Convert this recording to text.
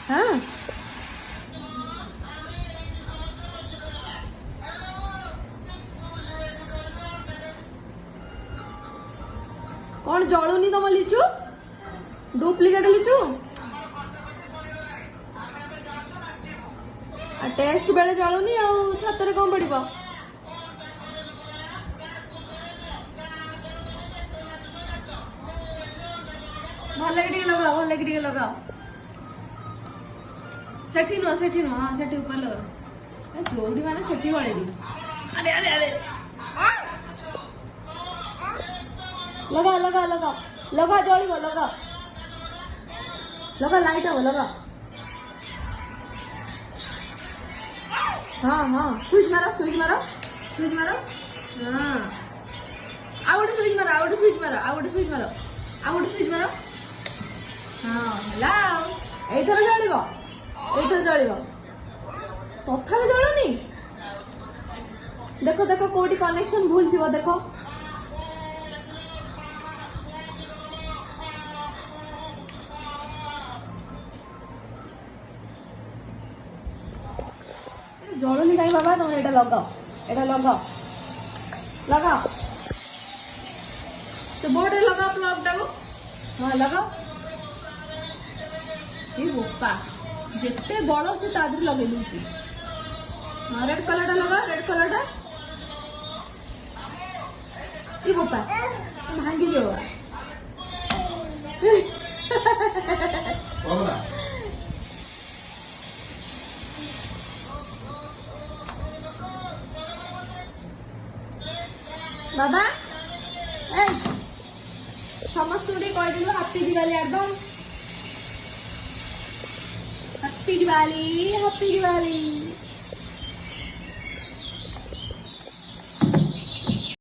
हाँ कौन जलुनी तुम लिचु डुप्लिकेट लिचु टेस्ट बेले जलुनी आतरे कौन पड़ भल लगाओ भल लगाओ सेठी नुह हाँ सेठी ऊपर लगाओ जोड़ी मैंने सेठी बड़े अरे अरे अरे लगा लगा लगा लगा जलिब लगा लगा लाइट हम लगा हाँ हाँ स्विच मारो स्विच मारो स्विच मारो हाँ आ गोटे स्विच मारो आ गोटे स्विच मारो आ गोटे स्विच मारो आ गोटे स्विच मारो हाँ ହେଲା ଏଇଥର ଜଳିବ ତଥାପି ଜଳୁନି ଦେଖ ଦେଖ କୋଉଠି କନେକ୍ସନ ଭୁଲ ଥିବ ଦେଖ ଜଳୁନି କାଇଁ ବାବା ତମେ ଏଇଟା ଲଗାଅ ଲଗାଅ ସେ ବୋର୍ଡରେ ଲଗାଅ ପ୍ଲଗ ଟାକୁ ହଁ ଲଗାଅ ये बोपा जिते बड़ से तादरी लगे दूसरी हाँ रेड कलर टा लगा रेड कलर टा ये बोपा भांगी जो बाबा ए समस्त कह दिलु happy Diwali advance happy Diwali